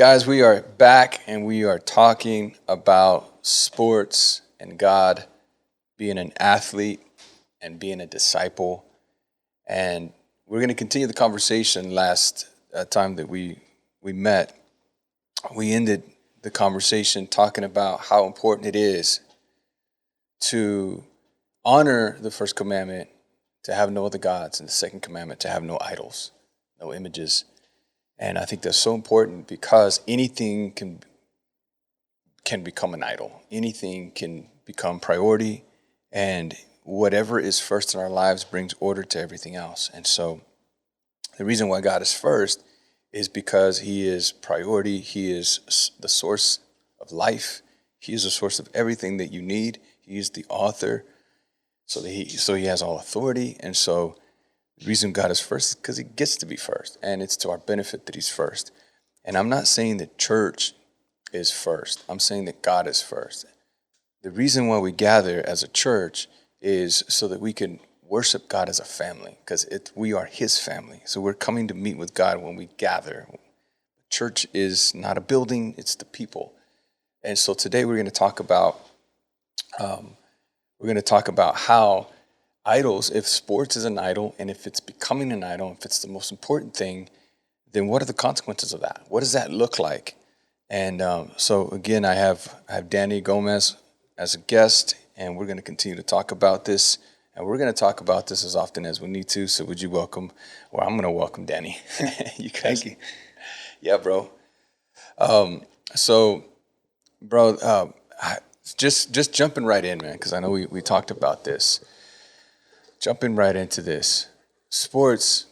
Guys, we are back and we are talking about sports and God, being an athlete and being a disciple. And we're going to continue the conversation. Last time that we met, we ended the conversation talking about how important it is to honor the first commandment, to have no other gods, and the second commandment, to have no idols, no images. And I think that's so important because anything can become an idol. Anything can become priority, and whatever is first in our lives brings order to everything else. And so the reason why God is first is because he is priority. He is the source of life. He is the source of everything that you need. He is the author. So he has all authority. And so the reason God is first is because he gets to be first. And it's to our benefit that he's first. And I'm not saying that church is first. I'm saying that God is first. The reason why we gather as a church is so that we can worship God as a family, because we are his family. So we're coming to meet with God when we gather. Church is not a building, it's the people. And so today we're going to talk about how idols, if sports is an idol, and if it's becoming an idol, if it's the most important thing, then what are the consequences of that? What does that look like? And so again, I have Danny Gomez as a guest, and we're going to continue to talk about this. And we're going to talk about this as often as we need to. So would you welcome, or I'm going to welcome Danny. You guys. Thank you. Yeah, bro. So, bro, just jumping right in, man, because I know we talked about this. Jumping right into this. Sports,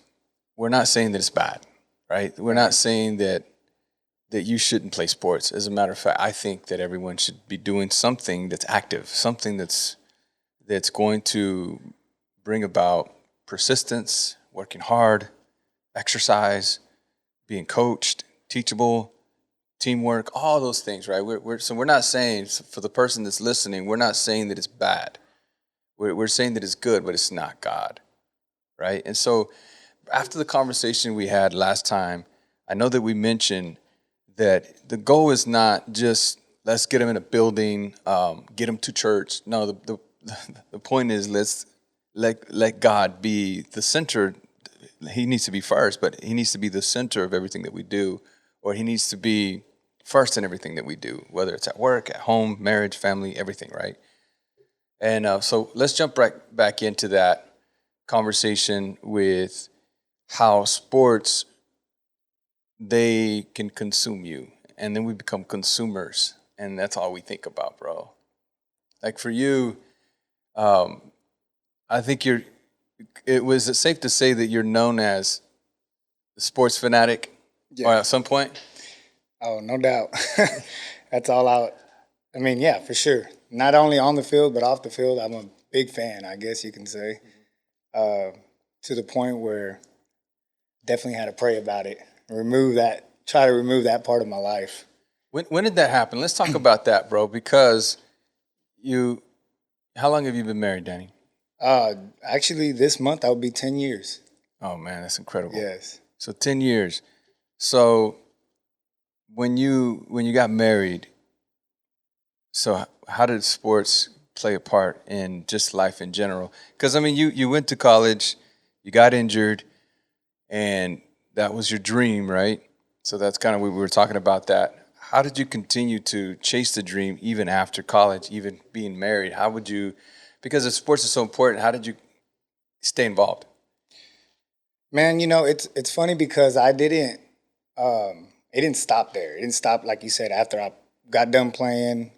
we're not saying that it's bad, right? We're not saying that you shouldn't play sports. As a matter of fact, I think that everyone should be doing something that's active, something that's going to bring about persistence, working hard, exercise, being coached, teachable, teamwork, all those things, right? We're not saying, for the person that's listening, we're not saying that it's bad. We're saying that it's good, but it's not God, right? And so after the conversation we had last time, I know that we mentioned that the goal is not just let's get them in a building, get them to church. No, the point is let's let God be the center. He needs to be first, but he needs to be the center of everything that we do, or he needs to be first in everything that we do, whether it's at work, at home, marriage, family, everything, right? And so let's jump right back into that conversation with how sports, they can consume you, and then we become consumers, and that's all we think about, bro. Like for you, I think was it safe to say that you're known as the sports fanatic, or Yeah. at some point? Oh, no doubt. That's all out. I mean, yeah, for sure. Not only on the field, but off the field, I'm a big fan, I guess you can say. To the point where definitely had to pray about it. Try to remove that part of my life. When did that happen? Let's talk about that, bro, because how long have you been married, Danny? Actually, this month I'll be 10 years. Oh, man, that's incredible. Yes. So 10 years. So when you got married, so how did sports play a part in just life in general? Because, I mean, you went to college, you got injured, and that was your dream, right? So that's kind of, we were talking about that. How did you continue to chase the dream even after college, even being married? How would you, because if sports is so important, how did you stay involved? Man, it's funny because I didn't it didn't stop there. It didn't stop, like you said, after I got done playing.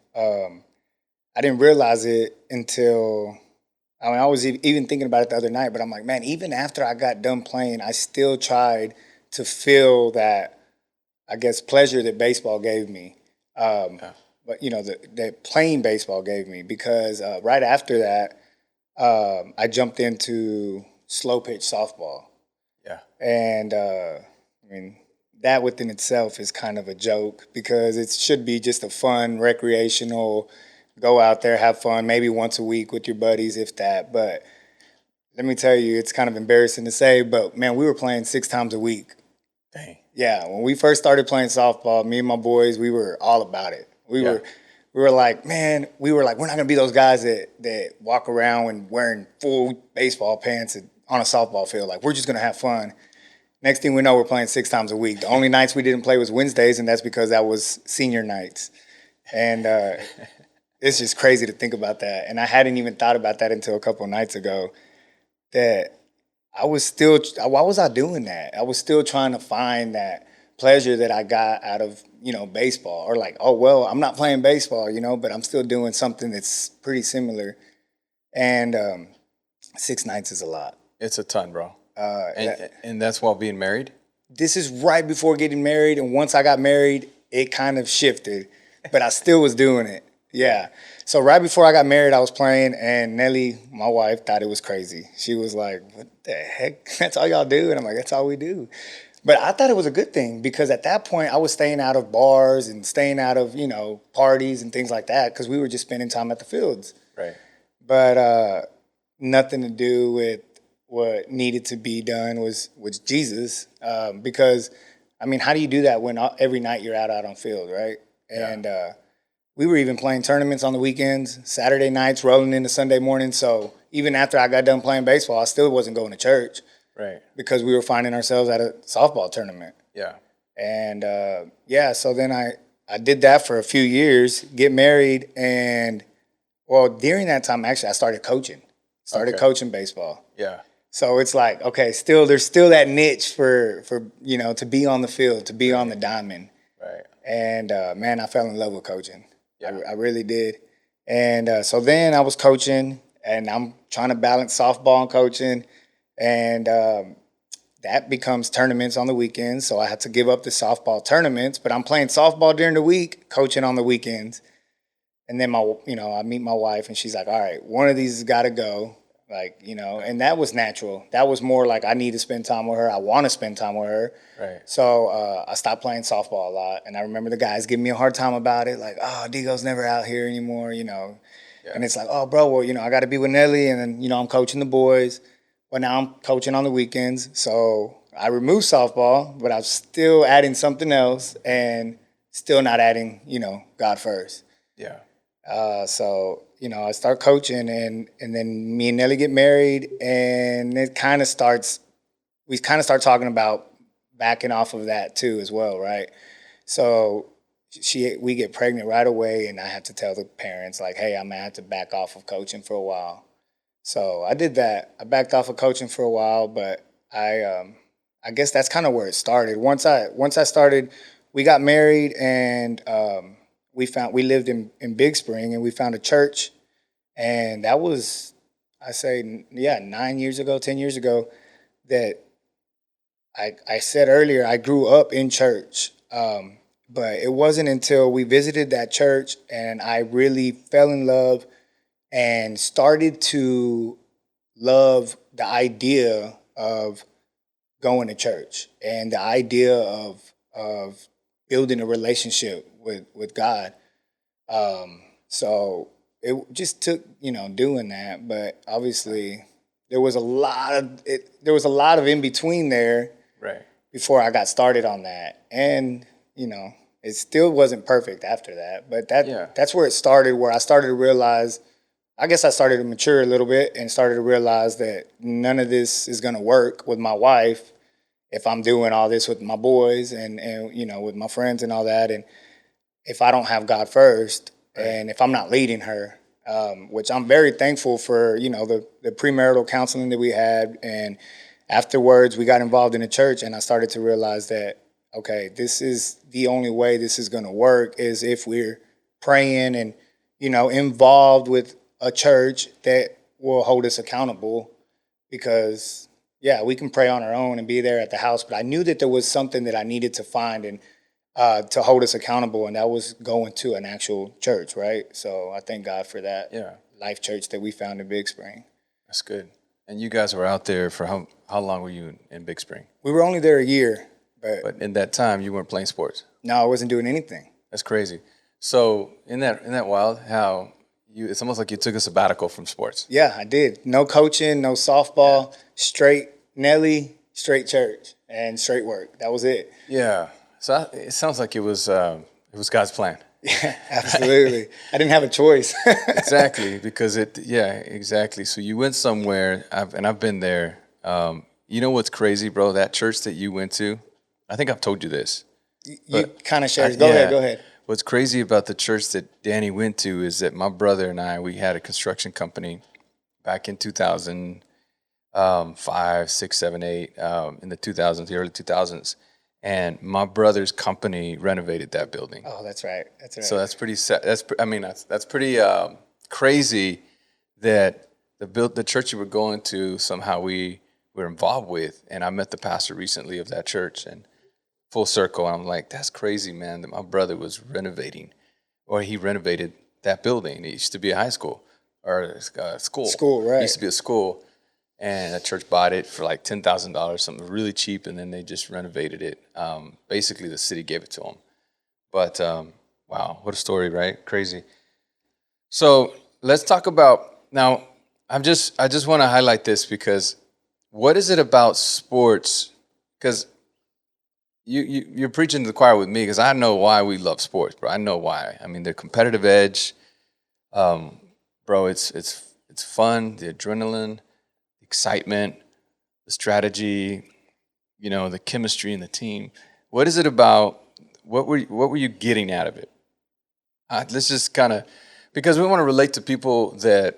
I didn't realize it until, I mean, I was even thinking about it the other night, but I'm like, man, even after I got done playing, I still tried to feel that, I guess, pleasure that baseball gave me. Yeah. But, that playing baseball gave me, because right after that, I jumped into slow pitch softball. Yeah. And, I mean, that within itself is kind of a joke, because it should be just a fun, recreational, go out there, have fun, maybe once a week with your buddies, if that. But let me tell you, it's kind of embarrassing to say, but man, we were playing 6 times a week. Dang. Yeah, when we first started playing softball, me and my boys, we were all about it. We were like, man, we're not gonna be those guys that walk around and wearing full baseball pants on a softball field. Like, we're just gonna have fun. Next thing we know, we're playing 6 times a week. The only nights we didn't play was Wednesdays, and that's because that was senior nights. And it's just crazy to think about that. And I hadn't even thought about that until a couple of nights ago. That why was I doing that? I was still trying to find that pleasure that I got out of, baseball. Or like, oh, well, I'm not playing baseball, but I'm still doing something that's pretty similar. And 6 nights is a lot. It's a ton, bro. And that's while being married? This is right before getting married. And once I got married, it kind of shifted. But I still was doing it. Yeah. So right before I got married, I was playing, and Nelly, my wife, thought it was crazy. She was like, what the heck? That's all y'all do? And I'm like, that's all we do. But I thought it was a good thing because at that point, I was staying out of bars and staying out of, parties and things like that because we were just spending time at the fields. Right. But nothing to do with what needed to be done was Jesus. Because, how do you do that when every night you're out on field, right? And we were even playing tournaments on the weekends, Saturday nights, rolling into Sunday morning. So even after I got done playing baseball, I still wasn't going to church. Right. Because we were finding ourselves at a softball tournament. Yeah. And, so then I did that for a few years, get married, and, during that time, actually, I started coaching. Coaching baseball. Yeah. So it's like, okay, there's still that niche for to be on the field, to be on the diamond. Right. And, man, I fell in love with coaching. Yeah. I really did. And so then I was coaching, and I'm trying to balance softball and coaching. And that becomes tournaments on the weekends. So I had to give up the softball tournaments, but I'm playing softball during the week, coaching on the weekends. And then I meet my wife, and she's like, all right, one of these has got to go. Like, and that was natural. That was more like I need to spend time with her. I want to spend time with her. Right. So I stopped playing softball a lot. And I remember the guys giving me a hard time about it. Like, oh, Digo's never out here anymore, Yeah. And it's like, oh, bro, well, I got to be with Nelly. And then, I'm coaching the boys. Well, now I'm coaching on the weekends. So I removed softball, but I'm still adding something else and still not adding, God first. Yeah. So I start coaching, and then me and Nelly get married, and we kind of start talking about backing off of that too as well, right? So we get pregnant right away, and I have to tell the parents, like, hey, I'm gonna have to back off of coaching for a while. So I did that. I backed off of coaching for a while, but I guess that's kind of where it started. Once I started, we got married, and we lived in Big Spring, and we found a church, and that was, 9 years ago, 10 years ago, that I said earlier, I grew up in church, but it wasn't until we visited that church and I really fell in love and started to love the idea of going to church and the idea of building a relationship with God. So it just took, doing that, but obviously there was a lot of in between there. Right. Before I got started on that. And, it still wasn't perfect after that, but that's where it started, where I started to realize, I guess I started to mature a little bit and started to realize that none of this is going to work with my wife if I'm doing all this with my boys and with my friends and all that. And if I don't have God first, right, and if I'm not leading her, which I'm very thankful for, the premarital counseling that we had. And afterwards, we got involved in a church, and I started to realize that, okay, this is the only way this is going to work is if we're praying and, involved with a church that will hold us accountable. Because, yeah, we can pray on our own and be there at the house, but I knew that there was something that I needed to find and to hold us accountable, and that was going to an actual church, right? So I thank God for that. Yeah. Life church that we found in Big Spring. That's good. And you guys were out there for how long were you in Big Spring? We were only there a year. But in that time, you weren't playing sports? No, I wasn't doing anything. That's crazy. So in that while, it's almost like you took a sabbatical from sports. Yeah, I did. No coaching, no softball, straight Nelly, straight church and straight work. That was it. Yeah. So it sounds like it was God's plan. Yeah, absolutely. I didn't have a choice. Exactly, because exactly. So you went somewhere, and I've been there. You know what's crazy, bro? That church that you went to, I think I've told you this. You kind of shared. Yeah. Go ahead. What's crazy about the church that Danny went to is that my brother and I, we had a construction company back in 2005, 6, 7, 8, in the 2000s, the early 2000s. And my brother's company renovated that building. Oh, that's right. That's right. So that's pretty. That's pretty crazy that the church you were going to somehow we were involved with, and I met the pastor recently of that church, and full circle, and I'm like, that's crazy, man. That my brother was renovating, or he renovated that building. It used to be a high school or a school. School, right? It used to be a school, and the church bought it for like $10,000, something really cheap, and then they just renovated it. Basically, the city gave it to them. But wow, what a story, right? Crazy. So let's talk about now. I just want to highlight this because what is it about sports? Because you're preaching to the choir with me because I know why we love sports, bro. I know why. I mean, the competitive edge, bro. It's fun, the adrenaline, excitement, the strategy, the chemistry in the team. What is it about? What were you getting out of it? Let's just kind of, because we want to relate to people that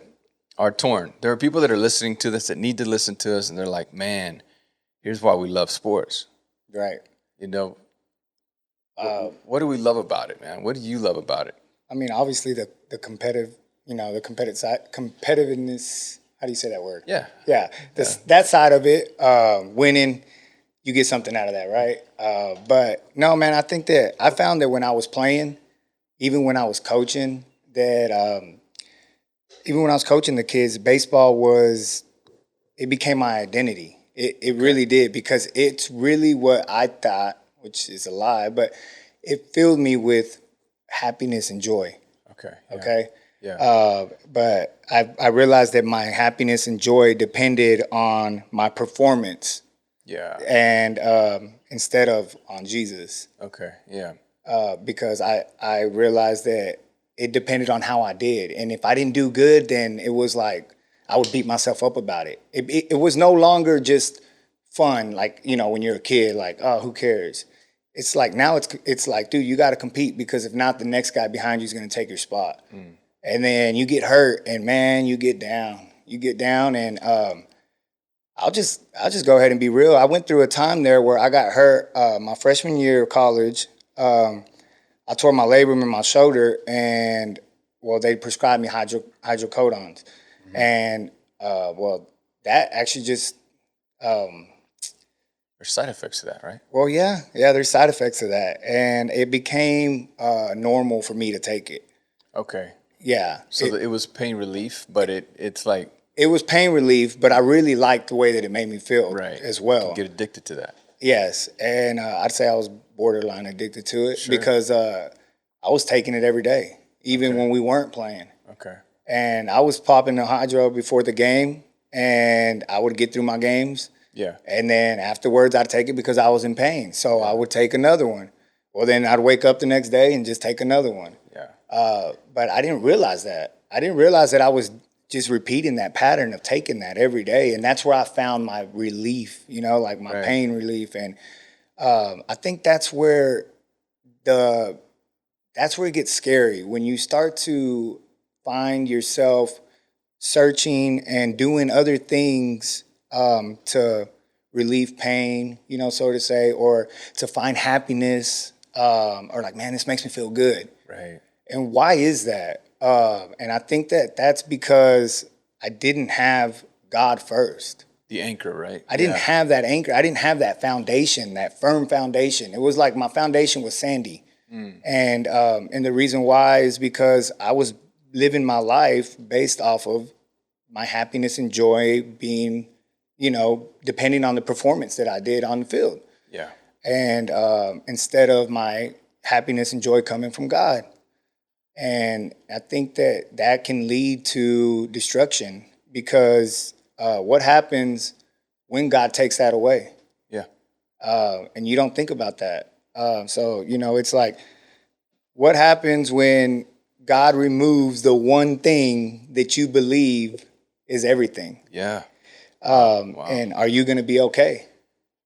are torn. There are people that are listening to this that need to listen to us, and they're like, "Man, here's why we love sports." Right. What do we love about it, man? What do you love about it? I mean, obviously the competitive, the competitive side, competitiveness. How do you say that word? Yeah. Yeah. That side of it, winning, you get something out of that, right? But no, man, I think that I found that when I was playing, even when I was coaching, that even when I was coaching the kids, it became my identity. It really did, because it's really what I thought, which is a lie, but it filled me with happiness and joy. Okay. Okay. Yeah. But I realized that my happiness and joy depended on my performance. Yeah. And instead of on Jesus. Okay. Yeah. Because I realized that it depended on how I did. And if I didn't do good, then it was like I would beat myself up about it. It was no longer just fun, like, when you're a kid, like, oh, who cares? It's like now it's like, dude, you got to compete, because if not, the next guy behind you is going to take your spot. And then you get hurt, and man, you get down. And I'll just go ahead and be real. I went through a time there where I got hurt my freshman year of college. I tore my labrum in my shoulder, and they prescribed me hydrocodones, and that actually just There's side effects to that, right? yeah, there's side effects to that, and it became normal for me to take it. Okay. Yeah. So it was pain relief, but it's like, it was pain relief, but I really liked the way that it made me feel as well. You get addicted to that. Yes, and I'd say I was borderline addicted to it because I was taking it every day, even when we weren't playing. Okay. And I was popping the hydro before the game, and I would get through my games. Yeah. And then afterwards, I'd take it because I was in pain. So I would take another one. Well, then I'd wake up the next day and just take another one. Yeah. But I didn't realize that. I didn't realize that I was just repeating that pattern of taking that every day. And that's where I found my relief, like my pain relief. And I think that's where it gets scary, when you start to find yourself searching and doing other things to relieve pain, so to say, or to find happiness, or like, man, this makes me feel good. Right. And why is that? And I think that's because I didn't have God first. The anchor, right? I didn't have that anchor. I didn't have that foundation, that firm foundation. It was like my foundation was sandy. And the reason why is because I was living my life based off of my happiness and joy being, depending on the performance that I did on the field. Yeah. And instead of my happiness and joy coming from God. And I think that can lead to destruction, because what happens when God takes that away? and you don't think about that. So it's like, what happens when God removes the one thing that you believe is everything? Yeah. And are you going to be okay?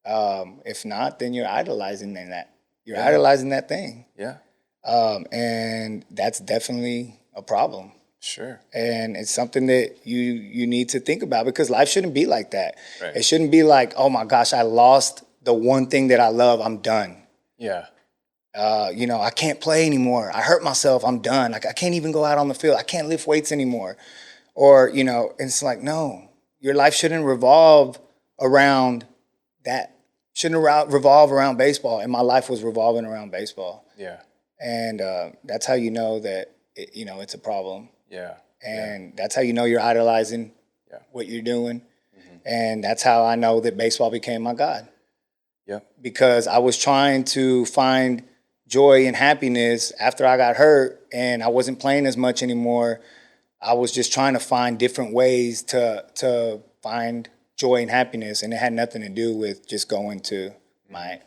If not, then you're idolizing in that. You're Yeah. idolizing that thing. Yeah. And that's definitely a problem. Sure. And it's something that you need to think about, because life shouldn't be like that. Right. It shouldn't be like, oh my gosh, I lost the one thing that I love, I'm done. Yeah. I can't play anymore. I hurt myself, I'm done. Like, I can't even go out on the field. I can't lift weights anymore. Or, it's like, no, your life shouldn't revolve around that. Shouldn't revolve around baseball. And my life was revolving around baseball. Yeah. And that's how you know that, it's a problem. Yeah. And that's how you know you're idolizing what you're doing. And that's how I know that baseball became my God. Yep. Because I was trying to find joy and happiness after I got hurt, and I wasn't playing as much anymore. I was just trying to find different ways to find joy and happiness, and it had nothing to do with just going to my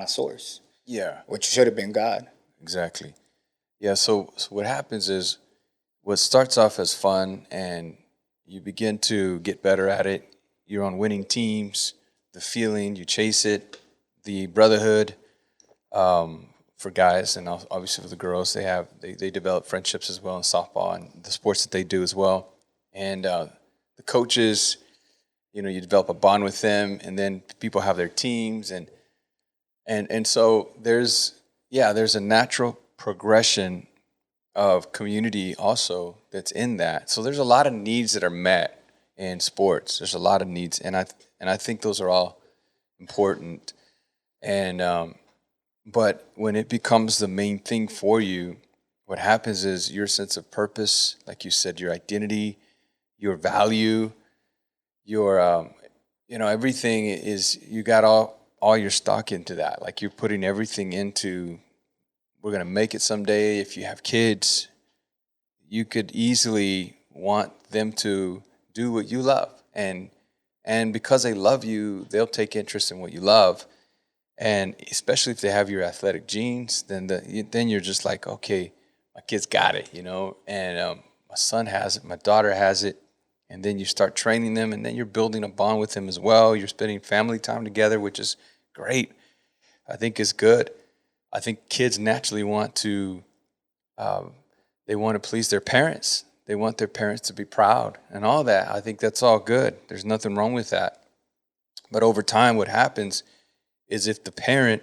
source. Yeah. Which should have been God. Exactly. Yeah. So what happens is, what starts off as fun and you begin to get better at it. You're on winning teams, the feeling, you chase it, the brotherhood, for guys, and obviously for the girls, they develop friendships as well in softball and the sports that they do as well. And the coaches, you develop a bond with them, and then people have their teams, and so there's a natural progression of community also that's in that. So there's a lot of needs that are met in sports. There's a lot of needs, and I think those are all important. And but when it becomes the main thing for you, what happens is your sense of purpose, like you said, your identity, your value, your everything is, you got all your stock into that. Like, you're putting everything into, we're gonna make it someday. If you have kids, you could easily want them to do what you love, and because they love you, they'll take interest in what you love. And especially if they have your athletic genes, then you're just like, okay, my kid's got it, and my son has it, my daughter has it. And then you start training them, and then you're building a bond with them as well. You're spending family time together, which is great. I think is good. I think kids naturally want to, they want to please their parents. They want their parents to be proud and all that. I think that's all good. There's nothing wrong with that. But over time, what happens is, if the parent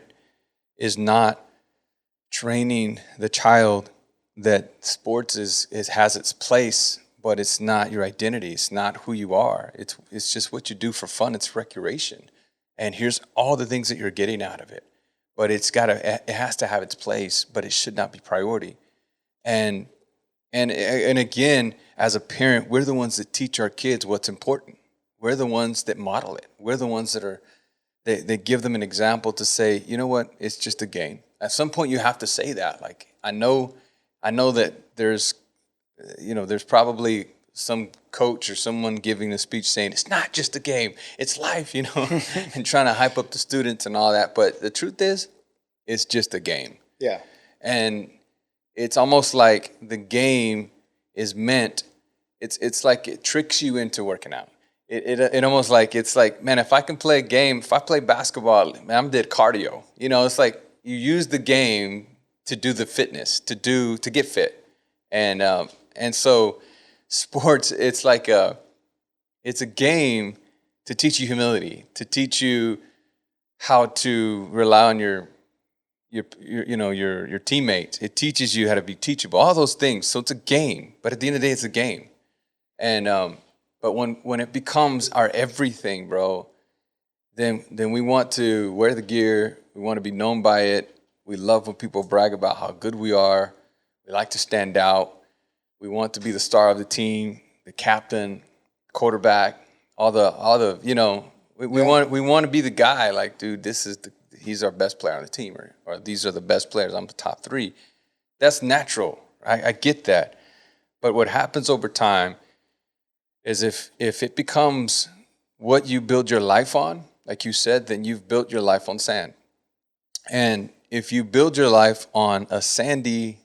is not training the child that sports has its place, but it's not your identity. It's not who you are. It's just what you do for fun. It's recreation. And here's all the things that you're getting out of it. But it has to have its place, but it should not be priority. And again, as a parent, we're the ones that teach our kids what's important. We're the ones that model it. We're the ones that they give them an example to say, you know what, it's just a game. At some point, you have to say that. Like, I know that there's probably some coach or someone giving a speech saying it's not just a game, it's life, and trying to hype up the students and all that. But the truth is, it's just a game. Yeah. And it's almost like the game is meant, it's like it tricks you into working out. It almost like, it's like, man, if I can play a game, if I play basketball, man, I'm did cardio. It's like you use the game to do the fitness, to get fit. And so sports, it's like it's a game to teach you humility, to teach you how to rely on your teammates. It teaches you how to be teachable, all those things. So it's a game, but at the end of the day, it's a game. And but when it becomes our everything, bro, then we want to wear the gear. We want to be known by it. We love when people brag about how good we are. We like to stand out. We want to be the star of the team, the captain, quarterback, all the we want to be the guy. Like, dude, he's our best player on the team, or these are the best players. I'm the top 3. That's natural. I get that. But what happens over time is, if it becomes what you build your life on, like you said, then you've built your life on sand. And if you build your life on a sandy,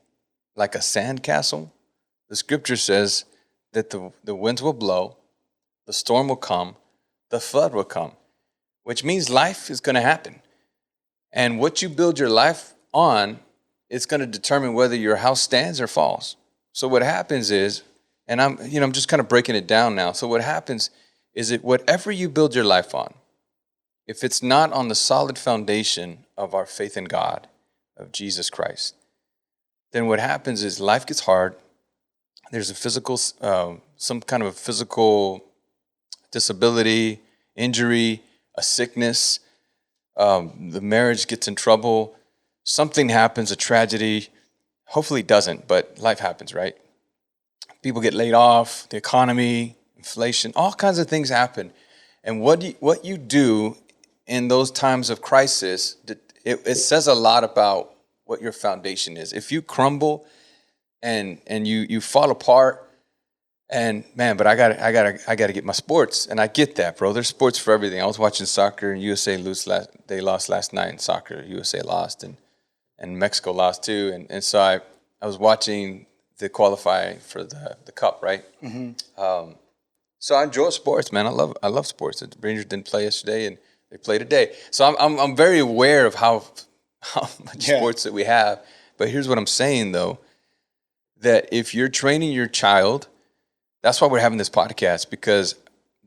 like a sand castle, the scripture says that the winds will blow, the storm will come, the flood will come, which means life is going to happen. And what you build your life on is going to determine whether your house stands or falls. So what happens is, and I'm just kind of breaking it down now. So what happens is that whatever you build your life on, if it's not on the solid foundation of our faith in God, of Jesus Christ, then what happens is life gets hard. There's a physical, some kind of a physical disability, injury, a sickness. The marriage gets in trouble. Something happens, a tragedy. Hopefully it doesn't, but life happens, right? People get laid off, the economy, inflation, all kinds of things happen. And what you do in those times of crisis, it says a lot about what your foundation is. If you crumble and you fall apart, and man, but I gotta get my sports, and I get that, bro. There's sports for everything. I was watching soccer, and USA they lost last night in soccer. USA lost, and Mexico lost too, and so I was watching the qualify for the cup, right? So I enjoy sports, man. I love sports. The Rangers didn't play yesterday, and they play today. So I'm very aware of how much sports that we have. But here's what I'm saying though, that if you're training your child, that's why we're having this podcast, because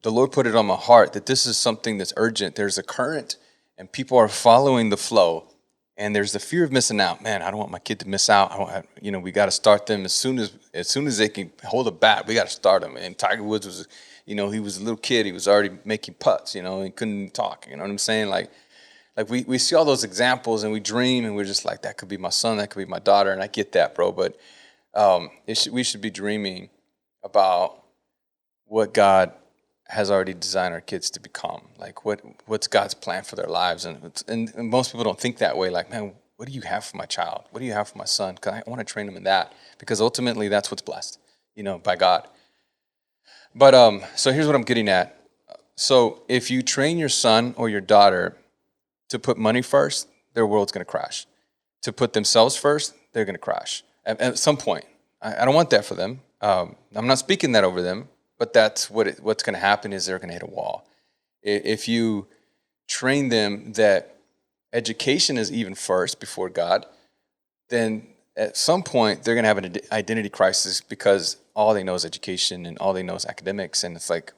the Lord put it on my heart that this is something that's urgent. There's a current, and people are following the flow. And there's the fear of missing out. Man, I don't want my kid to miss out. We got to start them as soon as they can hold a bat. We got to start them. And Tiger Woods was, he was a little kid. He was already making putts. He couldn't talk. You know what I'm saying? Like we see all those examples, and we dream, and we're just like, that could be my son, that could be my daughter, and I get that, bro. But we should be dreaming about what God has already designed our kids to become. Like what's God's plan for their lives, and most people don't think that way. Like, man, what do you have for my child? What do you have for my son? Because I want to train him in that, because ultimately that's what's blessed, by God. But so here's what I'm getting at. So if you train your son or your daughter to put money first, their world's going to crash. To put themselves first, they're going to crash at some point. I don't want that for them. I'm not speaking that over them. But that's what's going to happen is they're going to hit a wall. If you train them that education is even first before God, then at some point they're going to have an identity crisis, because all they know is education and all they know is academics. And it's like,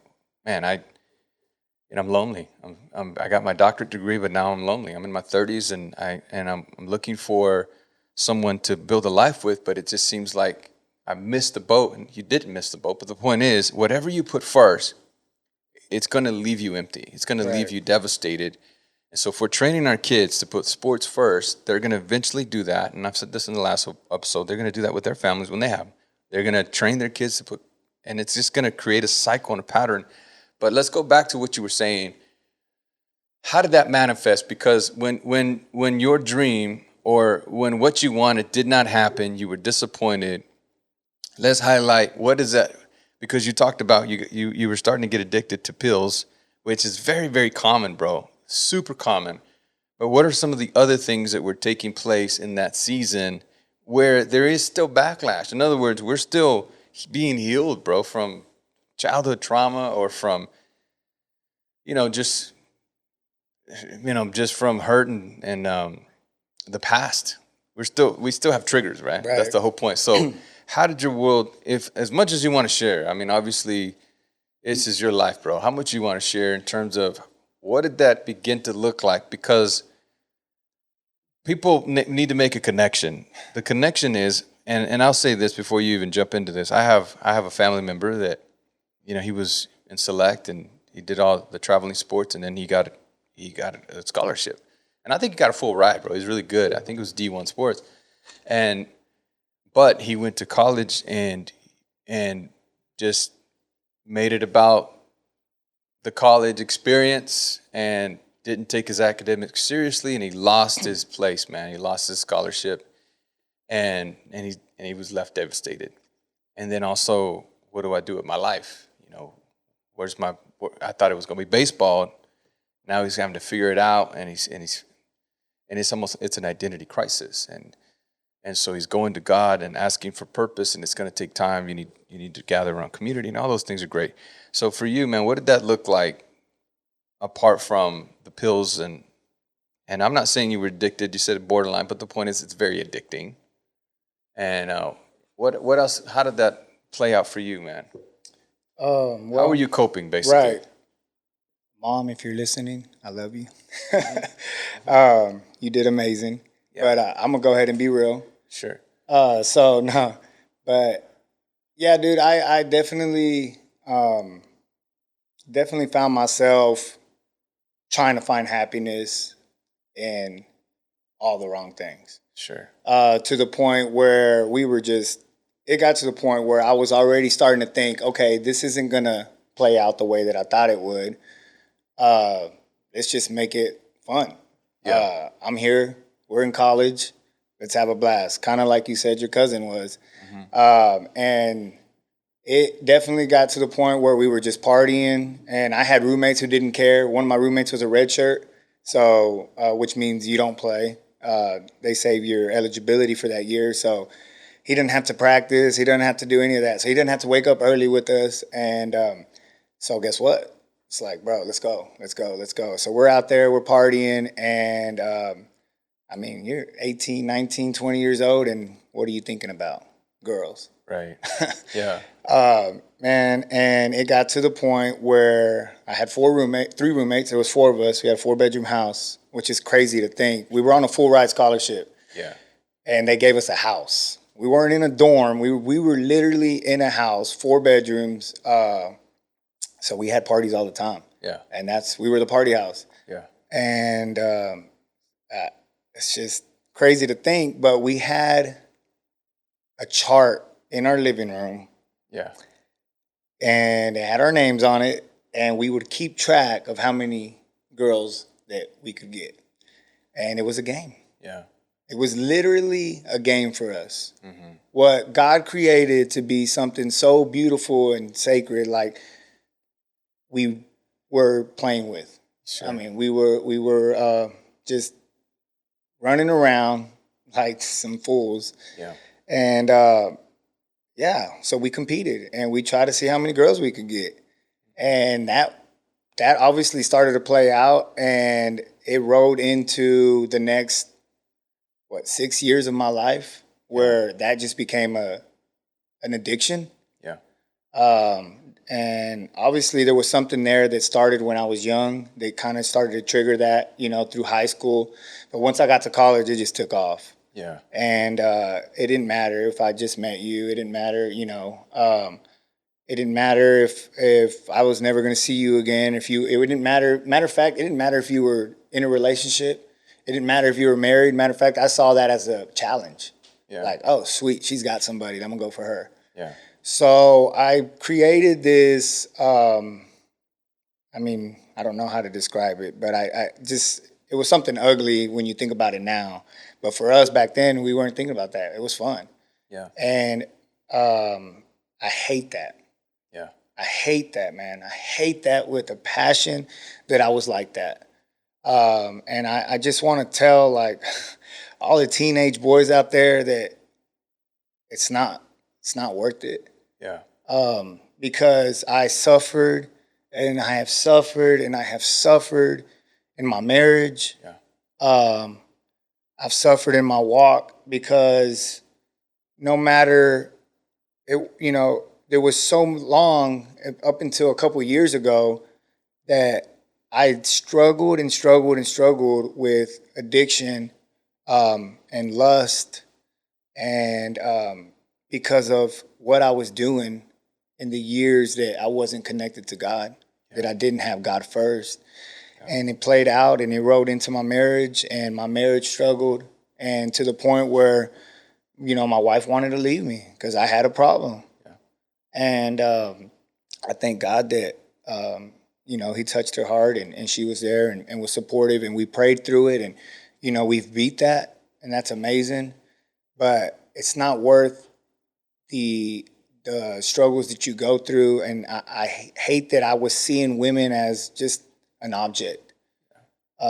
man, I'm lonely. I got my doctorate degree, but now I'm lonely. I'm in my 30s, and I'm looking for someone to build a life with, but it just seems like I missed the boat. And you didn't miss the boat. But the point is, whatever you put first, it's going to leave you empty. It's going to leave you devastated. And so if we're training our kids to put sports first, they're going to eventually do that. And I've said this in the last episode. They're going to do that with their families when they have them. They're going to train their kids to put, and it's just going to create a cycle and a pattern. But let's go back to what you were saying. How did that manifest? Because when your dream, or when what you wanted did not happen, you were disappointed. Let's highlight, what is that? Because you talked about you were starting to get addicted to pills, which is very, very common, bro. Super common. But what are some of the other things that were taking place in that season where there is still backlash? In other words, we're still being healed, bro, from childhood trauma, or from, just from hurt and the past. We still have triggers, right? That's the whole point. So how did your world, if as much as you want to share, I mean, obviously this is your life, bro. How much you want to share in terms of what did that begin to look like? Because people need to make a connection. The connection is, and I'll say this before you even jump into this. I have a family member that, he was in select, and he did all the traveling sports, and then he got a scholarship. And I think he got a full ride, bro. He's really good. I think it was D1 sports. But he went to college and just made it about the college experience, and didn't take his academics seriously, and he lost his place, man. He lost his scholarship, and he was left devastated. And then also, what do I do with my life? I thought it was going to be baseball, Now he's having to figure it out, and it's an identity crisis, and so he's going to God and asking for purpose, and it's going to take time. You need to gather around community, and all those things are great. So for you, man, what did that look like apart from the pills? And I'm not saying you were addicted. You said borderline, but the point is it's very addicting. And what else? How did that play out for you, man? Well, How were you coping, basically? Right. Mom, if you're listening, I love you. You did amazing. Yeah. But I'm going to go ahead and be real. Sure. So, no. But, yeah, dude, I definitely found myself trying to find happiness in all the wrong things. Sure. To the point where it got to the point where I was already starting to think, okay, this isn't going to play out the way that I thought it would. Let's just make it fun. Yeah. I'm here. We're in college. Let's have a blast. Kind of like you said your cousin was. And it definitely got to the point where we were just partying. And I had roommates who didn't care. One of my roommates was a red shirt, so which means you don't play. They save your eligibility for that year. So he didn't have to practice. He didn't have to do any of that. So he didn't have to wake up early with us. And so guess what? It's like, bro, let's go. So we're out there, we're partying, and I mean, you're 18, 19, 20 years old, and what are you thinking about? Girls. Right. Yeah. Man, and it got to the point where I had three roommates. There was four of us. We had a 4-bedroom house, which is crazy to think. We were on a full ride scholarship. Yeah. And they gave us a house. We weren't in a dorm. We were literally in a house, 4 bedrooms. So we had parties all the time. Yeah. And we were the party house. Yeah. And it's just crazy to think, but we had a chart in our living room. Yeah. And it had our names on it, and we would keep track of how many girls that we could get. And it was a game. Yeah. It was literally a game for us. Mm-hmm. What God created to be something so beautiful and sacred, like we were playing with. Sure. I mean, we were just running around like some fools. Yeah. And so we competed, and we tried to see how many girls we could get. And that obviously started to play out, and it rolled into the next 6 years of my life, where that just became an addiction. Yeah. And obviously there was something there that started when I was young. They kind of started to trigger that, through high school. But once I got to college, it just took off. Yeah. And it didn't matter if I just met you. It didn't matter, it didn't matter if I was never going to see you again. It didn't matter. Matter of fact, it didn't matter if you were in a relationship. It didn't matter if you were married. Matter of fact, I saw that as a challenge. Yeah. Like, oh, sweet, she's got somebody. I'm going to go for her. Yeah. So I created this, I don't know how to describe it, but it was something ugly when you think about it now. But for us back then, we weren't thinking about that. It was fun. Yeah. And I hate that. Yeah. I hate that, man. I hate that with a passion that I was like that. And I just want to tell, like, all the teenage boys out there that it's not worth it. Yeah. Because I suffered, and I have suffered, and I have suffered in my marriage. Yeah. I've suffered in my walk because no matter, there was so long up until a couple years ago that I struggled and struggled and struggled with addiction and lust, and because of what I was doing in the years that I wasn't connected to God, that I didn't have God first. And it played out, and it rolled into my marriage, and my marriage struggled, and to the point where, my wife wanted to leave me because I had a problem. Yeah. And I thank God that, he touched her heart, and she was there and was supportive, and we prayed through it, and, we've beat that, and that's amazing. But it's not worth the struggles that you go through, and I hate that I was seeing women as just an object.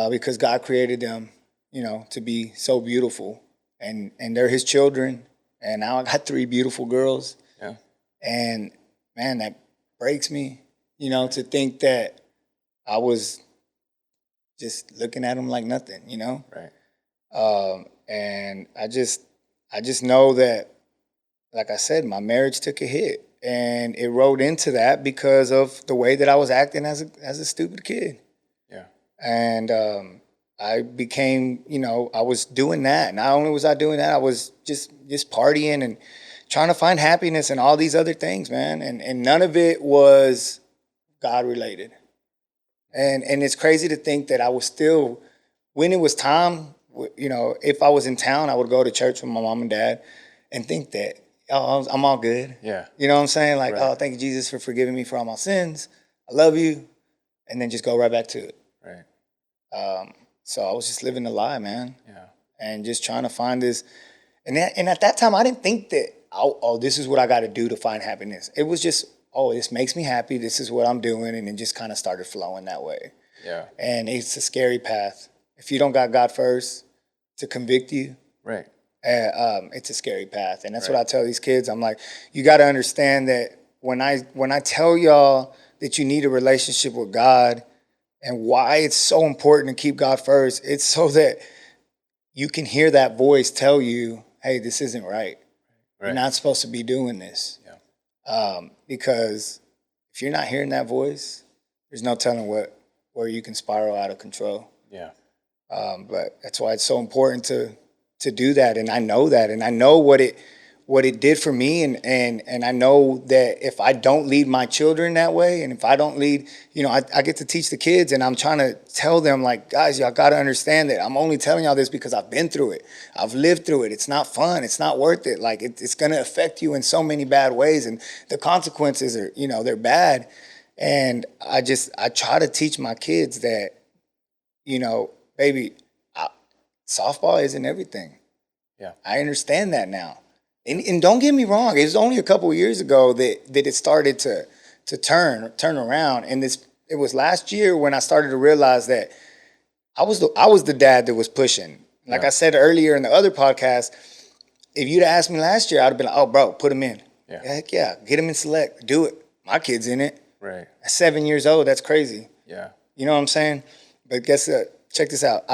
because God created them, to be so beautiful, and they're His children. And now I got 3 beautiful girls, Yeah. and man, that breaks me, to think that I was just looking at them like nothing, Right. And I just know that, like I said, my marriage took a hit, and it rode into that because of the way that I was acting as a stupid kid. Yeah. And I became, I was doing that. Not only was I doing that, I was just partying and trying to find happiness and all these other things, man. And none of it was God related. And it's crazy to think that I was still, when it was time, if I was in town, I would go to church with my mom and dad and think that, oh, I'm all good. Yeah. You know what I'm saying? Like, Right. oh, thank you, Jesus, for forgiving me for all my sins. I love you. And then just go right back to it. Right. So I was just living the lie, man. Yeah. And just trying to find this. And at that time, I didn't think that, oh, this is what I got to do to find happiness. It was just, oh, this makes me happy. This is what I'm doing. And it just kind of started flowing that way. Yeah. And it's a scary path. If you don't got God first to convict you, Right. it's a scary path. And that's what I tell these kids. I'm like, you got to understand that when I tell y'all that you need a relationship with God and why it's so important to keep God first, it's so that you can hear that voice tell you, hey, this isn't right. You're not supposed to be doing this. Yeah. Because if you're not hearing that voice, there's no telling where you can spiral out of control. Yeah. But that's why it's so important to do that. And I know that. And I know what it did for me. And I know that if I don't lead my children that way, and if I don't lead, I get to teach the kids, and I'm trying to tell them, like, guys, y'all got to understand that I'm only telling y'all this because I've been through it. I've lived through it. It's not fun. It's not worth it. Like, it's going to affect you in so many bad ways. And the consequences are, they're bad. And I try to teach my kids that, baby, softball isn't everything. Yeah. I understand that now. And don't get me wrong, it was only a couple of years ago that it started to turn around. And it was last year when I started to realize that I was the dad that was pushing. Like I said earlier in the other podcast, if you'd asked me last year, I'd have been like, oh, bro, put him in. Yeah. Heck yeah, get him in select, do it. My kid's in it. Right. At 7 years old, that's crazy. Yeah. You know what I'm saying? But guess what? Check this out.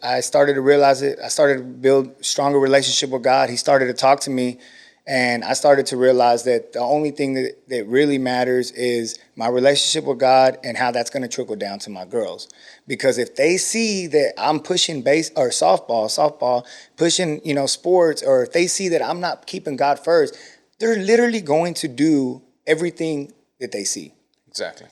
I started to realize it. I started to build stronger relationship with God. He started to talk to me, and I started to realize that the only thing that really matters is my relationship with God and how that's going to trickle down to my girls. Because if they see that I'm pushing base or softball, pushing, sports, or if they see that I'm not keeping God first, they're literally going to do everything that they see. Exactly.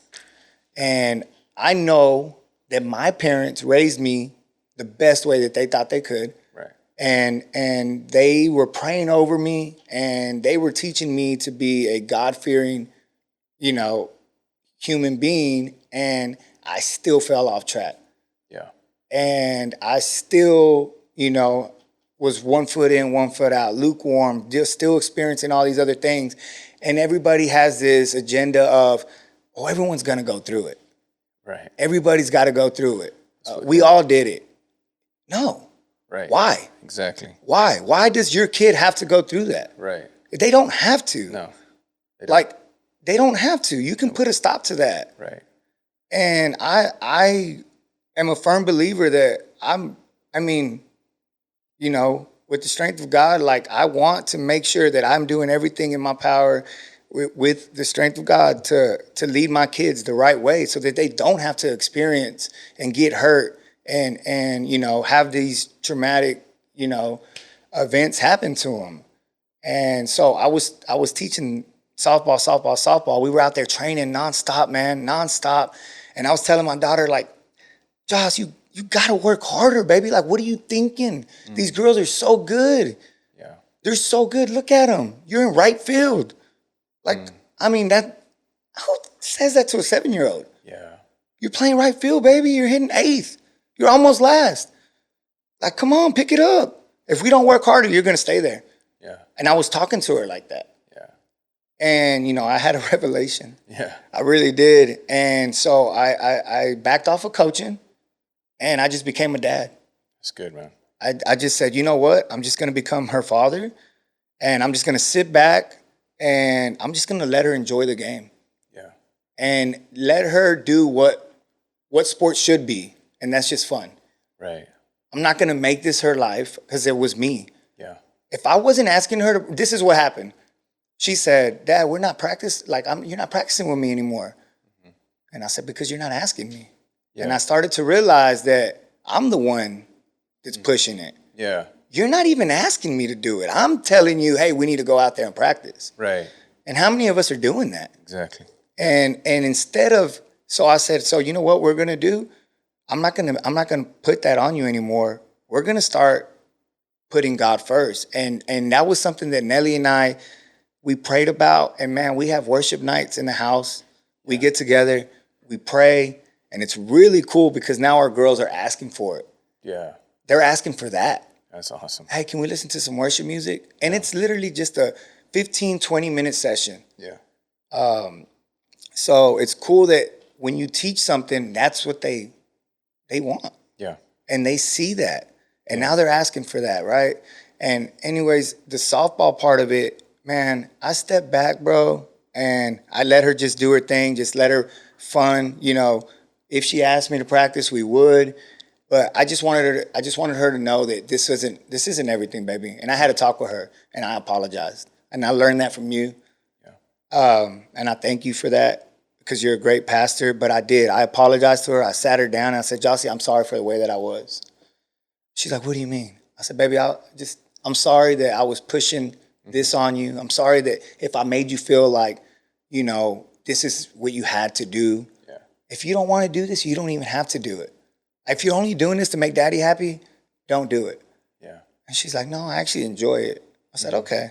And I know that my parents raised me the best way that they thought they could. Right. And they were praying over me, and they were teaching me to be a God-fearing, human being, and I still fell off track. Yeah. And I still, was 1 foot in, 1 foot out, lukewarm, just still experiencing all these other things. And everybody has this agenda of, oh, everyone's going to go through it. Right. Everybody's got to go through it. We all did it. No. Right. Why? Exactly. Why? Why does your kid have to go through that? Right. They don't have to. No. They don't have to. You can put a stop to that. Right. And I am a firm believer that with the strength of God, like, I want to make sure that I'm doing everything in my power with the strength of God to lead my kids the right way, so that they don't have to experience and get hurt and have these traumatic events happen to them. And so I was teaching softball. We were out there training nonstop, man, nonstop. And I was telling my daughter, like, Josh, you gotta work harder, baby. Like, what are you thinking? These girls are so good. Yeah. They're so good. Look at them. You're in right field. Like, who says that to a 7-year-old? Yeah. You're playing right field, baby. You're hitting 8th. You're almost last. Like, come on, pick it up. If we don't work harder, you're going to stay there. Yeah. And I was talking to her like that. Yeah. And, I had a revelation. Yeah. I really did. And so I backed off of coaching. And I just became a dad. That's good, man. I just said, you know what? I'm just going to become her father, and I'm just going to sit back, and I'm just going to let her enjoy the game Yeah. and let her do what sports should be, and that's just fun. Right. I'm not going to make this her life because it was me. Yeah. If I wasn't asking her to, this is what happened. She said, Dad, you're not practicing with me anymore. Mm-hmm. And I said, because you're not asking me. Yeah. And I started to realize that I'm the one that's pushing it. Yeah. You're not even asking me to do it. I'm telling you, hey, we need to go out there and practice. Right. And how many of us are doing that? Exactly. And instead of, so I said, so you know what we're gonna do? I'm not gonna put that on you anymore. We're gonna start putting God first. And that was something that Nelly and I, we prayed about. And man, we have worship nights in the house. We get together, we pray, and it's really cool because now our girls are asking for it. Yeah. They're asking for that. That's awesome. Hey, can we listen to some worship music? And it's literally just a 15, 20-minute session. Yeah. So it's cool that when you teach something, that's what they want. Yeah. And they see that. And now they're asking for that, right? And anyways, the softball part of it, man, I stepped back, bro, and I let her just do her thing, just let her fun. You know, if she asked me to practice, we would. But I just wanted her to know that this isn't everything, baby. And I had to talk with her, and I apologized. And I learned that from you. Yeah. And I thank you for that because you're a great pastor. But I did. I apologized to her. I sat her down, and I said, Jossie, I'm sorry for the way that I was. She's like, what do you mean? I said, baby, I'm sorry that I was pushing this on you. I'm sorry that if I made you feel like, you know, this is what you had to do. Yeah. If you don't want to do this, you don't even have to do it. If you're only doing this to make daddy happy, don't do it. Yeah. And she's like, no, I actually enjoy it. I said, okay.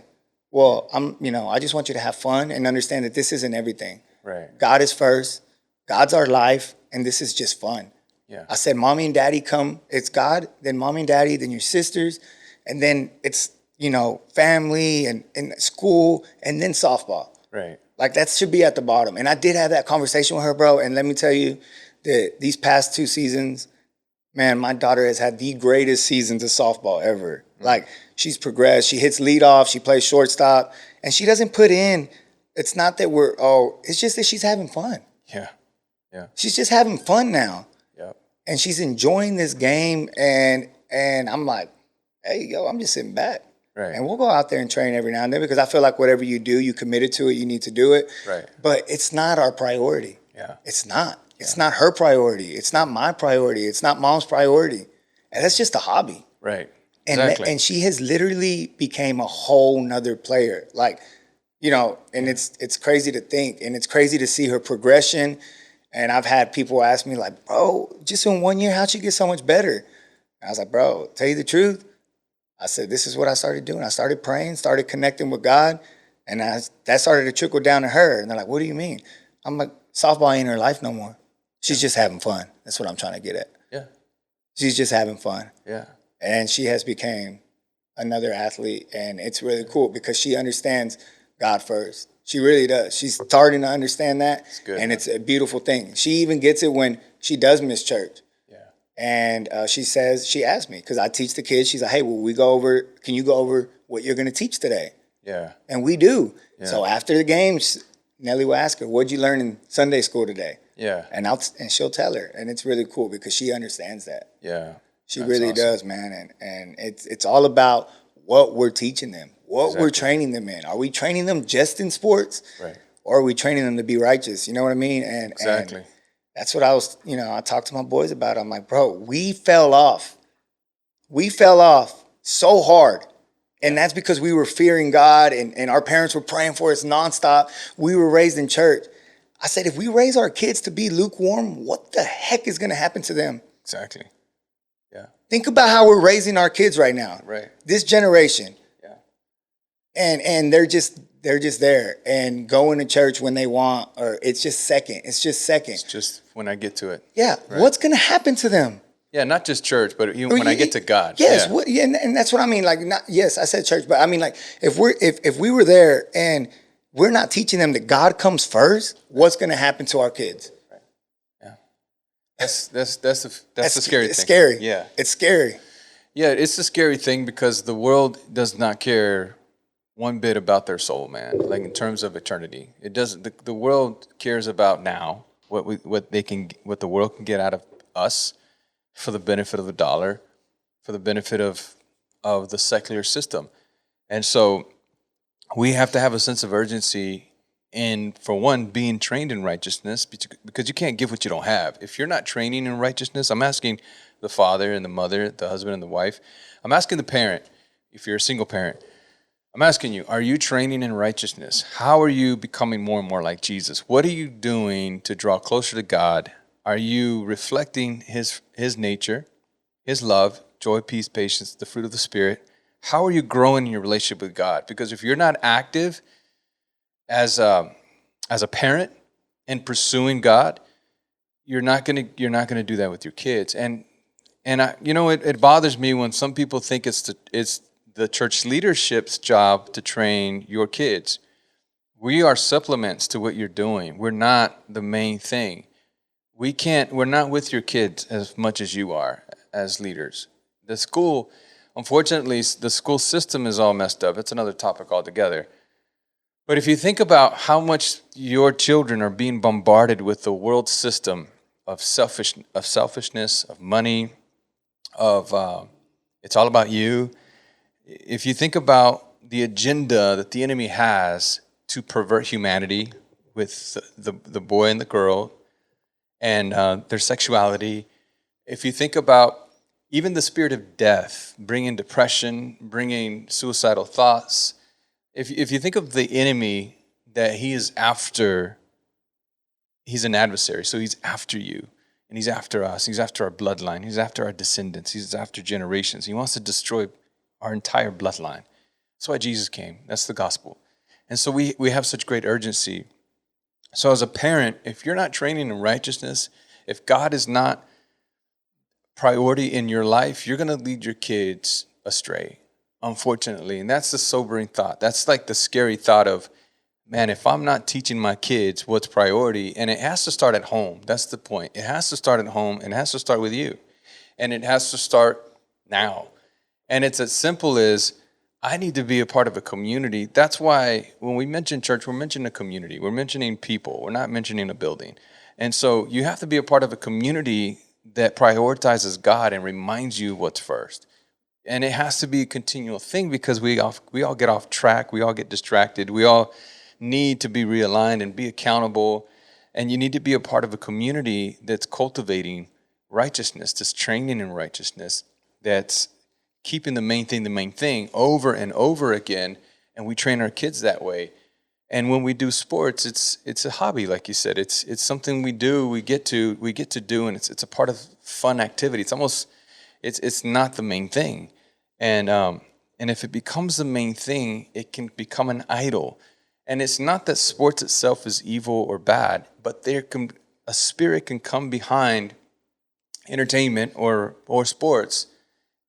Well, I just want you to have fun and understand that this isn't everything. Right. God is first. God's our life, and this is just fun. Yeah. I said, mommy and daddy come. It's God, then mommy and daddy, then your sisters, and then it's, family and school, and then softball. Right. Like that should be at the bottom. And I did have that conversation with her, bro. And let me tell you that these past 2 seasons, man, my daughter has had the greatest seasons of softball ever. Mm-hmm. Like, she's progressed. She hits leadoff. She plays shortstop. And she doesn't put in, it's not that it's just that she's having fun. Yeah. Yeah. She's just having fun now. Yep. And she's enjoying this game. And I'm like, hey, yo, I'm just sitting back. Right. And we'll go out there and train every now and then because I feel like whatever you do, you committed to it, you need to do it. Right. But it's not our priority. Yeah. It's not. It's not her priority. It's not my priority. It's not mom's priority. And that's just a hobby. Right. And exactly. And she has literally became a whole nother player. Like, and it's crazy to think. And it's crazy to see her progression. And I've had people ask me like, bro, just in 1 year, how'd she get so much better? And I was like, bro, tell you the truth. I said, this is what I started doing. I started praying, started connecting with God. And that started to trickle down to her. And they're like, what do you mean? I'm like, softball ain't her life no more. She's just having fun. That's what I'm trying to get at. Yeah. She's just having fun. Yeah. And she has become another athlete. And it's really cool because she understands God first. She really does. She's starting to understand that. It's good, and it's a beautiful thing. She even gets it when she does miss church. Yeah. And she asked me, because I teach the kids, she's like, hey, can you go over what you're going to teach today? Yeah. And we do. Yeah. So after the games, Nelly will ask her, what'd you learn in Sunday school today? Yeah. And she'll tell her. And it's really cool because she understands that. Yeah. She really awesome. Does, man. And it's all about what we're teaching them, what we're training them in. Are we training them just in sports? Right. Or are we training them to be righteous? You know what I mean? And exactly. That's what I talked to my boys about. I'm like, bro, we fell off. We fell off so hard. And that's because we were fearing God and our parents were praying for us nonstop. We were raised in church. I said, if we raise our kids to be lukewarm, what the heck is going to happen to them? Exactly. Yeah. Think about how we're raising our kids right now. Right. This generation. Yeah. And they're just there and going to church when they want, or it's just second. It's just when I get to it. Yeah. Right. What's going to happen to them? Yeah, not just church, but even when I get to God. Yes, yeah. And that's what I mean. Like, yes, I said church, but I mean, like, if we were there and we're not teaching them that God comes first, what's going to happen to our kids? Right. Yeah. That's the scary it's thing. scary. Yeah. It's scary. Yeah, it's a scary thing because the world does not care one bit about their soul, man. Like in terms of eternity, it doesn't. The world cares about now, what the world can get out of us for the benefit of the dollar, for the benefit of the secular system, and so we have to have a sense of urgency in, for one, being trained in righteousness, because you can't give what you don't have. If you're not training in righteousness, I'm asking the father and the mother, the husband and the wife, I'm asking the parent, if you're a single parent, I'm asking you, are you training in righteousness? How are you becoming more and more like Jesus? What are you doing to draw closer to God? Are you reflecting his nature, his love, joy, peace, patience, the fruit of the Spirit? How are you growing in your relationship with God? Because if you're not active as a parent in pursuing God, you're not gonna do that with your kids. And it bothers me when some people think it's the church leadership's job to train your kids. We are supplements to what you're doing. We're not the main thing. We're not with your kids as much as you are as leaders. The school, unfortunately, the school system is all messed up. It's another topic altogether. But if you think about how much your children are being bombarded with the world system of selfishness, of money, of it's all about you. If you think about the agenda that the enemy has to pervert humanity with the boy and the girl and their sexuality, if you think about even the spirit of death, bringing depression, bringing suicidal thoughts, if you think of the enemy that he is after, he's an adversary, so he's after you. And he's after us. He's after our bloodline. He's after our descendants. He's after generations. He wants to destroy our entire bloodline. That's why Jesus came. That's the gospel. And so we have such great urgency. So as a parent, if you're not training in righteousness, if God is not priority in your life, you're going to lead your kids astray, unfortunately. And that's the sobering thought. That's like the scary thought of, man, if I'm not teaching my kids what's priority, and it has to start at home. That's the point. It has to start at home, and it has to start with you. And it has to start now. And it's as simple as, I need to be a part of a community. That's why when we mention church, we're mentioning a community. We're mentioning people. We're not mentioning a building. And so you have to be a part of a community that prioritizes God and reminds you what's first. And it has to be a continual thing, because we all get off track. We all get distracted. We all need to be realigned and be accountable. And you need to be a part of a community that's cultivating righteousness, that's training in righteousness, that's keeping the main thing over and over again. And we train our kids that way. And when we do sports, it's a hobby, like you said. It's something we do. We get to do, and it's a part of fun activity. It's almost it's not the main thing. And if it becomes the main thing, it can become an idol. And it's not that sports itself is evil or bad, but a spirit can come behind entertainment or sports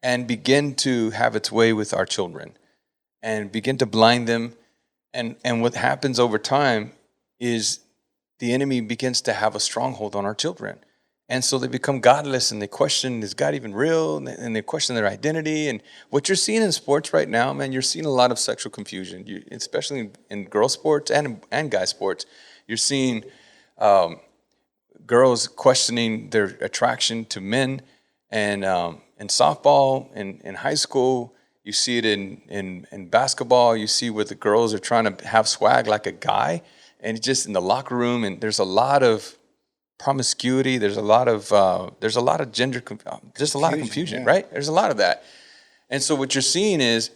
and begin to have its way with our children and begin to blind them. And what happens over time is the enemy begins to have a stronghold on our children. And so they become godless, and they question, is God even real? And they question their identity. And what you're seeing in sports right now, man, you're seeing a lot of sexual confusion, especially in girl sports and guy sports. You're seeing girls questioning their attraction to men. And in softball, in high school, you see it in basketball. You see where the girls are trying to have swag like a guy. And just in the locker room, and there's a lot of promiscuity. There's a lot of gender, just a lot of confusion, yeah. Right? There's a lot of that. And so what you're seeing is,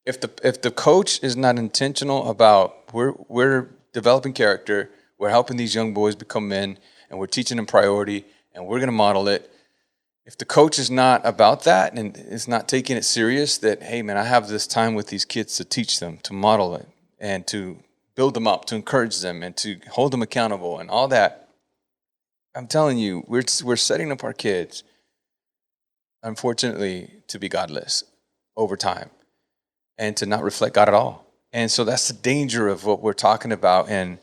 if the coach is not intentional about, we're developing character, we're helping these young boys become men, and we're teaching them priority, and we're going to model it. If the coach is not about that and is not taking it serious, that, hey, man, I have this time with these kids to teach them, to model it, and to build them up, to encourage them, and to hold them accountable, and all that, I'm telling you, we're setting up our kids, unfortunately, to be godless over time and to not reflect God at all. And so that's the danger of what we're talking about. And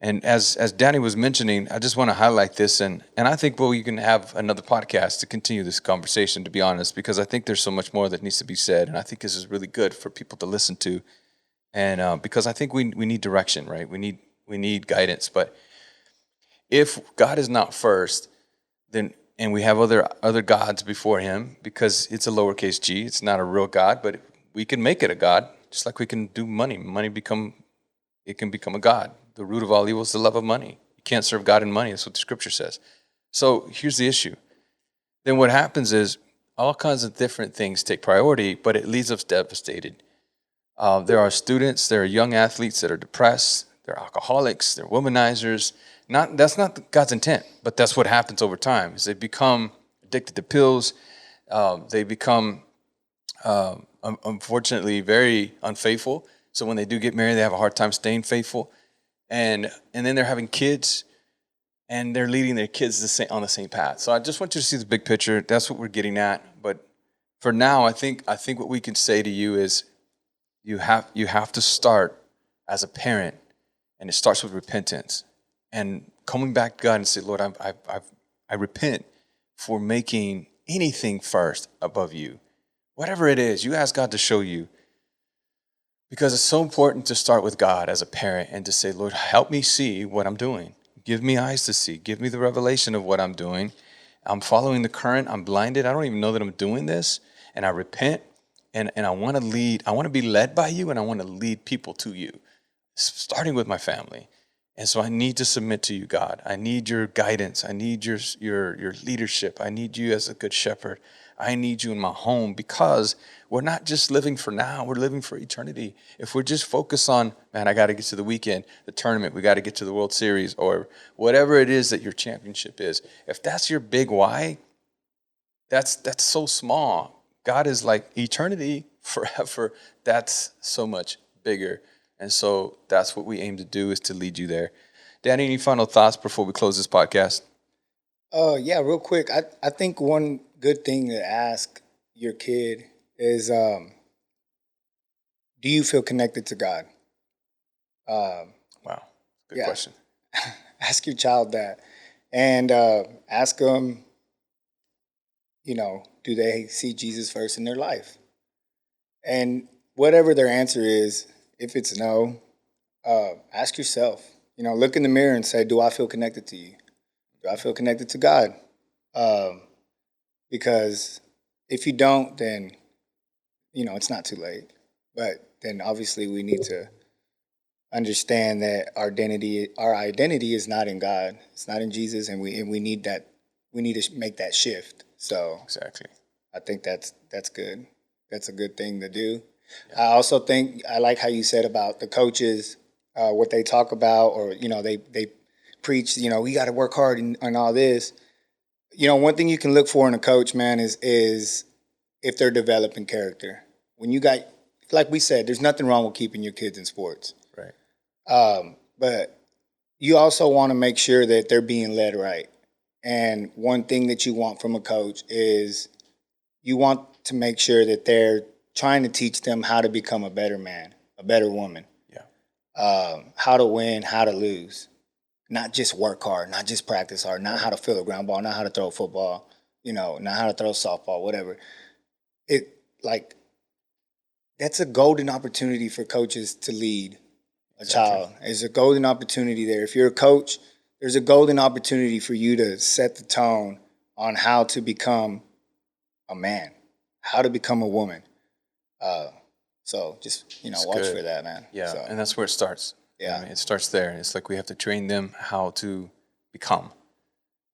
And as Danny was mentioning, I just want to highlight this, and I think we can have another podcast to continue this conversation, to be honest, because I think there's so much more that needs to be said, and I think this is really good for people to listen to, and because I think we need direction, right? We need guidance, but if God is not first, then and we have other gods before Him, because it's a lowercase g, it's not a real God, but we can make it a God, just like we can do money. It can become a god. The root of all evil is the love of money. You can't serve God and money. That's what the scripture says. So here's the issue. Then what happens is all kinds of different things take priority, but it leaves us devastated. There are students, there are young athletes that are depressed. They're alcoholics. They're womanizers. That's not God's intent, but that's what happens over time. Is they become addicted to pills. They become, unfortunately, very unfaithful. So when they do get married, they have a hard time staying faithful, and then they're having kids, and they're leading their kids on the same path. So I just want you to see the big picture. That's what we're getting at. But for now, I think what we can say to you is you have to start as a parent, and it starts with repentance and coming back to God and say, Lord, I repent for making anything first above you, whatever it is. You ask God to show you. Because it's so important to start with God as a parent and to say, Lord, help me see what I'm doing. Give me eyes to see. Give me the revelation of what I'm doing. I'm following the current. I'm blinded. I don't even know that I'm doing this. And I repent. And I want to lead. I want to be led by you, and I want to lead people to you, starting with my family. And so I need to submit to you, God. I need your guidance. I need your leadership. I need you as a good shepherd. I need you in my home, because we're not just living for now, we're living for eternity. If we're just focused on, man, I got to get to the weekend, the tournament, we got to get to the World Series, or whatever it is that your championship is, if that's your big why, that's so small. God is like eternity, forever. That's so much bigger. And so that's what we aim to do, is to lead you there. Danny, any final thoughts before we close this podcast? Yeah, real quick. I think one good thing to ask your kid is, do you feel connected to God? Wow, good question. Ask your child that, and ask them, do they see Jesus first in their life? And whatever their answer is, if it's no, ask yourself. Look in the mirror and say, do I feel connected to you? Do I feel connected to God? Because if you don't, then, it's not too late. But then obviously we need to understand that our identity is not in God. It's not in Jesus, and we need that. We need to make that shift. So exactly, I think that's good. That's a good thing to do. Yeah. I also think I like how you said about the coaches, what they talk about, or they preach. We got to work hard and all this. One thing you can look for in a coach, man, is if they're developing character. When you got, like we said, there's nothing wrong with keeping your kids in sports. Right. But you also want to make sure that they're being led right. And one thing that you want from a coach is you want to make sure that they're trying to teach them how to become a better man, a better woman. Yeah. How to win, how to lose. Not just work hard, not just practice hard, not how to fill a ground ball, not how to throw a football, not how to throw softball, whatever. That's a golden opportunity for coaches to lead a child. There's a golden opportunity there. If you're a coach, there's a golden opportunity for you to set the tone on how to become a man, how to become a woman. So just, watch good for that, man. Yeah, so. And that's where it starts. Yeah. It starts there. It's like we have to train them how to become.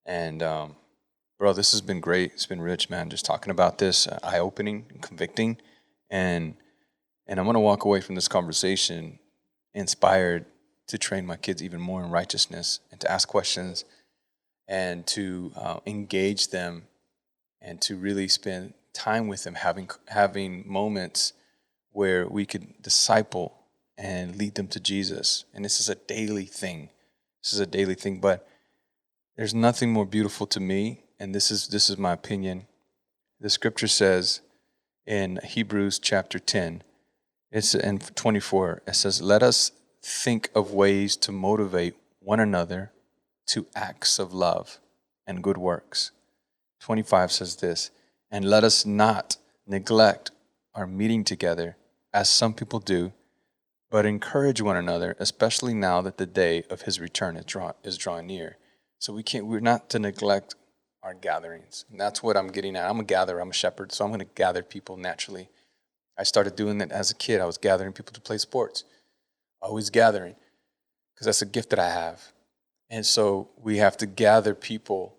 And, bro, this has been great. It's been rich, man, just talking about this, eye-opening and convicting. And I'm going to walk away from this conversation inspired to train my kids even more in righteousness, and to ask questions, and to engage them, and to really spend time with them, having moments where we could disciple and lead them to Jesus. And this is a daily thing. But there's nothing more beautiful to me, and this is my opinion. The scripture says in Hebrews chapter 10, it's in 24, it says, let us think of ways to motivate one another to acts of love and good works. 25 says this, and let us not neglect our meeting together as some people do, but encourage one another, especially now that the day of his return is drawing near. So we're not to neglect our gatherings. And that's what I'm getting at. I'm a gatherer, I'm a shepherd, so I'm going to gather people naturally. I started doing that as a kid. I was gathering people to play sports, always gathering, because that's a gift that I have. And so we have to gather people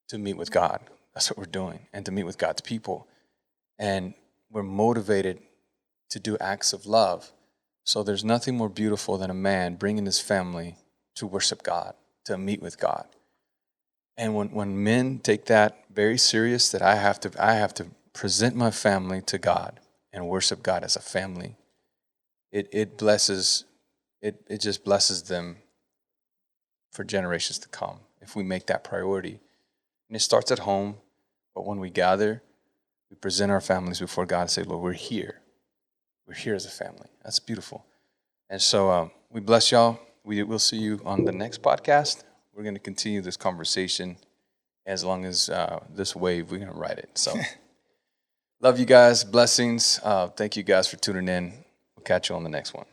to meet with God. That's what we're doing, and to meet with God's people. And we're motivated to do acts of love. So there's nothing more beautiful than a man bringing his family to worship God, to meet with God. And when men take that very serious, that I have to present my family to God and worship God as a family, it just blesses them for generations to come if we make that priority. And it starts at home, but when we gather, we present our families before God and say, Lord, we're here. We're here as a family. That's beautiful. And so we bless y'all. We'll see you on the next podcast. We're going to continue this conversation as long as this wave, we're going to ride it. So love you guys. Blessings. Thank you guys for tuning in. We'll catch you on the next one.